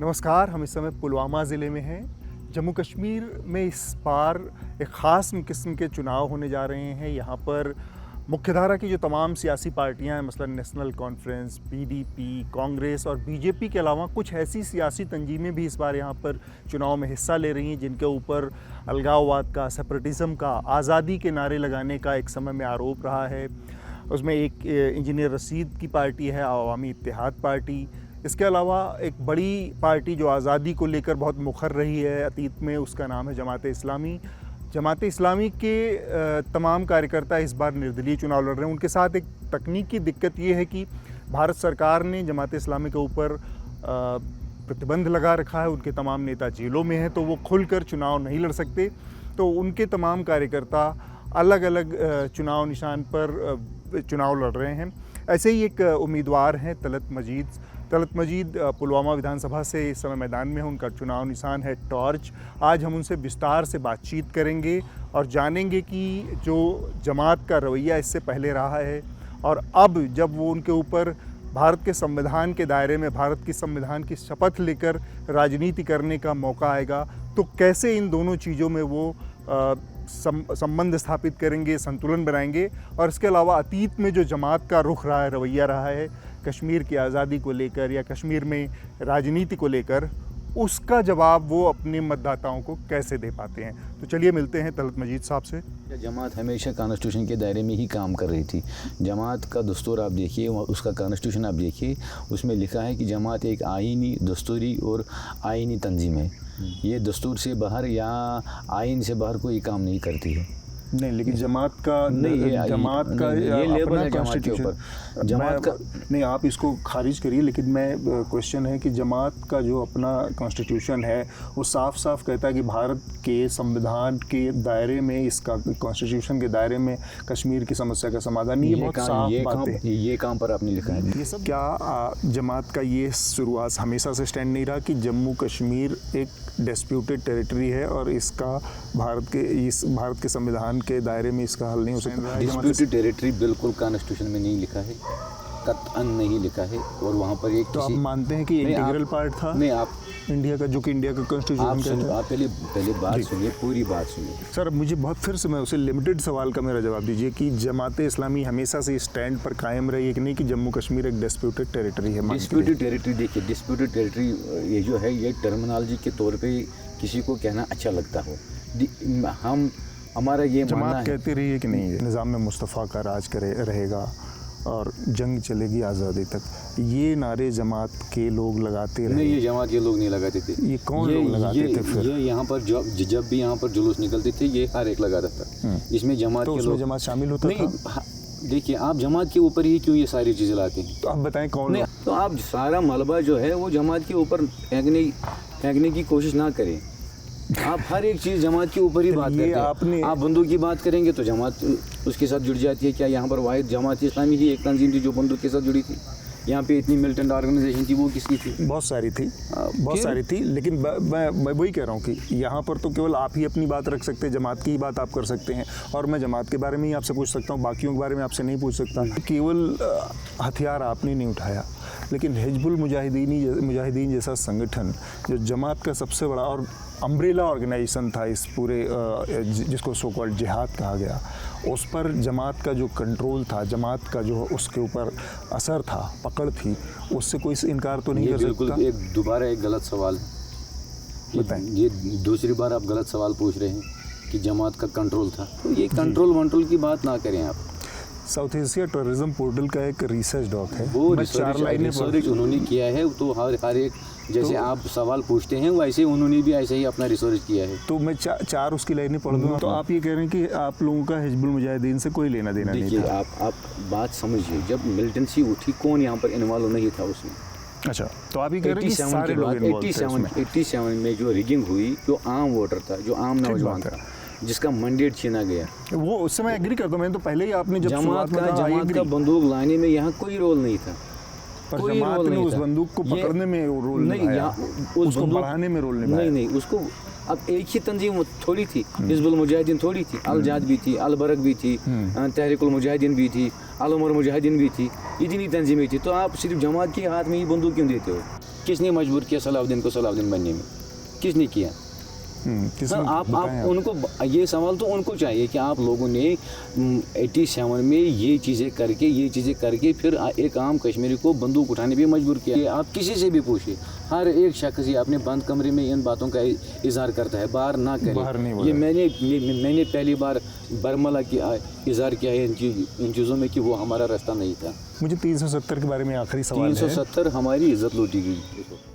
नमस्कार, हम इस समय पुलवामा ज़िले में हैं। जम्मू कश्मीर में इस बार एक ख़ास किस्म के चुनाव होने जा रहे हैं। यहाँ पर मुख्यधारा की जो तमाम सियासी पार्टियां हैं, मसलन नेशनल कॉन्फ्रेंस, पीडीपी, कांग्रेस और बीजेपी के अलावा कुछ ऐसी सियासी तंजीमें भी इस बार यहाँ पर चुनाव में हिस्सा ले रही हैं जिनके ऊपर अलगाववाद का, सेपरेटिज़म का, आज़ादी के नारे लगाने का एक समय में आरोप रहा है। उसमें एक इंजीनियर रशीद की पार्टी है, अवामी इत्तेहाद पार्टी। इसके अलावा एक बड़ी पार्टी जो आज़ादी को लेकर बहुत मुखर रही है अतीत में, उसका नाम है जमात इस्लामी। जमात इस्लामी के तमाम कार्यकर्ता इस बार निर्दलीय चुनाव लड़ रहे हैं। उनके साथ एक तकनीकी दिक्कत ये है कि भारत सरकार ने जमात इस्लामी के ऊपर प्रतिबंध लगा रखा है। उनके तमाम नेता जेलों में हैं, तो वो खुलकर चुनाव नहीं लड़ सकते। तो उनके तमाम कार्यकर्ता अलग अलग चुनाव निशान पर चुनाव लड़ रहे हैं। ऐसे ही एक उम्मीदवार हैं तलत मजीद पुलवामा विधानसभा से इस समय मैदान में हैं। उनका चुनाव निशान है टॉर्च। आज हम उनसे विस्तार से बातचीत करेंगे और जानेंगे कि जो जमात का रवैया इससे पहले रहा है और अब जब वो उनके ऊपर भारत के संविधान के दायरे में भारत की संविधान की शपथ लेकर राजनीति करने का मौका आएगा, तो कैसे इन दोनों चीज़ों में वो संबंध स्थापित करेंगे, संतुलन बनाएंगे। और इसके अलावा अतीत में जो जमात का रुख रहा है, रवैया रहा है कश्मीर की आज़ादी को लेकर या कश्मीर में राजनीति को लेकर, उसका जवाब वो अपने मतदाताओं को कैसे दे पाते हैं। तो चलिए मिलते हैं तलत मजीद साहब से। जमात हमेशा कॉन्स्टिट्यूशन के दायरे में ही काम कर रही थी। जमात का दस्तूर आप देखिए, उसका कॉन्स्टिट्यूशन आप देखिए, उसमें लिखा है कि जमात एक आईनी, दस्तूरी और आईनी तंजीम है। ये दस्तूर से बाहर या आइन से बाहर कोई काम नहीं करती है। नहीं, लेकिन जमात का ये लेबल है जमात के ऊपर। जमात का नहीं, आप इसको खारिज करिए, लेकिन मैं क्वेश्चन है कि जमात का जो अपना कॉन्स्टिट्यूशन है वो साफ साफ कहता है कि भारत के संविधान के दायरे में, इसका कॉन्स्टिट्यूशन के दायरे में कश्मीर की समस्या का समाधान। ये बहुत साफ बात है। ये काम पर आपने लिखा है। ये सब क्या जमात का ये शुरुआत हमेशा से स्टैंड नहीं रहा कि जम्मू कश्मीर एक डिस्प्यूटेड टेरिटरी है और इसका भारत के संविधान के दायरे में इसका हल नहीं हो सकता? डिस्प्यूटेड टेरिटरी बिल्कुल कॉन्स्टिट्यूशन में नहीं लिखा है, कतअन नहीं लिखा है। और वहाँ पर एक तो आप मानते हैं कि इंटीग्रल पार्ट था नहीं आप इंडिया का, जो कि इंडिया का कॉन्स्टिट्यूशन आप पहले बात सुनिए, पूरी बात सुनिए सर। मुझे बहुत फिर से मैं उसे लिमिटेड सवाल का मेरा जवाब दीजिए कि जमात इस्लामी हमेशा से स्टैंड पर कायम रही है कि नहीं कि जम्मू कश्मीर एक डिस्प्यूटेड टेरिटरी है? डिस्प्यूटेड टेरिटरी देखिए, डिस्प्यूटेड टेरिटरी ये जो है, ये टर्मिनोलॉजी के तौर पे किसी को कहना अच्छा लगता हो। हमारा ये जमात कहती रही है कि नहीं निज़ाम में मुस्तफ़ा का राज रहेगा और जंग चलेगी आज़ादी तक, ये नारे जमात के लोग लगाते रहे? नहीं, ये जमात के लोग नहीं लगाते थे। ये कौन लोग लगाते थे फिर? ये यहाँ पर जब भी यहाँ पर जुलूस निकलते थे, ये हर एक लगाता था। इसमें जमात तो के उसमें लोग जमात शामिल होता था? देखिए, आप जमात के ऊपर ही क्यों ये सारी चीज़ें लाते हैं? तो आप बताएं कौन? नहीं, तो आप सारा मलबा जो है वो जमात के ऊपर फेंकने की कोशिश ना करें। आप हर एक चीज़ जमात के ऊपर ही बात करते हैं। आप बंदूक की बात करेंगे तो जमात उसके साथ जुड़ जाती है। क्या यहाँ पर वाहिद जमात इस्लामी ही एक तंजीम थी जो बंदूक के साथ जुड़ी थी? यहाँ पे इतनी मिलिटेंट ऑर्गेनाइजेशन थी, वो किसकी थी? बहुत सारी थी, लेकिन मैं वही कह रहा हूँ कि यहाँ पर तो केवल आप ही अपनी बात रख सकते हैं, जमात की ही बात आप कर सकते हैं और मैं जमात के बारे में ही आपसे पूछ सकता हूँ, बाकियों के बारे में आपसे नहीं पूछ सकता। केवल हथियार आपने नहीं उठाया, लेकिन हिजबुल मुजाहिदीन जैसा संगठन जो जमात का सबसे बड़ा और अम्ब्रेला ऑर्गेनाइजेशन था इस पूरे जिसको सो कॉल्ड जिहाद कहा गया, उस पर जमात का जो कंट्रोल था, जमात का जो उसके ऊपर असर था, पकड़ थी, उससे कोई इनकार तो नहीं कर सकता। बिल्कुल दोबारा एक गलत सवाल बताएं। ये दूसरी बार आप गलत सवाल पूछ रहे हैं कि जमात का कंट्रोल था। तो ये कंट्रोल की बात ना करें आप। साउथ एशिया टूरिज्म पोर्टल का एक रिसर्च डॉक है, वो रिसर्च उन्होंने किया है। तो हर एक जैसे आप सवाल पूछते हैं वैसे उन्होंने भी ऐसे ही अपना रिसर्च किया है। तो मैं चार उसकी लाइनें पढ़ दूँगा। तो आप ये कह रहे हैं कि आप लोगों का हिजबुल मुजाहिदीन से कोई लेना देना नहीं था? देखिए, आप बात समझिए, जब मिलिटेंसी उठी कौन यहाँ पर इन्वॉल्व नहीं था उसमें? अच्छा, तो आप ये कह रहे हैं कि सारे लोग इन्वॉल्व थे? 87 में जो रिगिंग हुई, जो आम वोटर था, जो आम नौजवान था, जिसका मैंडेट छीना गया, वो उससे मैं एग्री करता हूँ। मैं तो पहले ही आपने जब जमात का बंदूक लाने में यहाँ कोई रोल नहीं था। पर जमात ने उस बंदूक को पकड़ने में रोल नहीं, उसको बढ़ाने में रोल नहीं, उसको अब एक ही तंजीम थोड़ी थी, हिजबुल मुजाहिदीन थोड़ी थी, अल जाद भी थी, अल बरक भी थी, तहरीकुल मुजाहिदीन भी थी, अल उमर मुजाहिदीन भी थी, इतनी तंजीमें थी। तो आप सिर्फ जमात के हाथ में ही बंदूक क्यों देते हो? किसने मजबूर किया सलाउद्दीन को सलाउद्दीन बनने में? किसने किया? आप उनको, ये सवाल तो उनको चाहिए कि आप लोगों ने 87 में ये चीज़ें करके फिर एक आम कश्मीरी को बंदूक उठाने पे मजबूर किया। आप किसी से भी पूछिए, हर एक शख्स ये अपने बंद कमरे में इन बातों का इजहार करता है, बाहर ना करे। ये मैंने पहली बार बरमला की इजहार किया है इन चीज़ों में कि वो हमारा रास्ता नहीं था। मुझे 370 के बारे में आखिरी सवाल है। 370 हमारी इज्जत लूटी गई।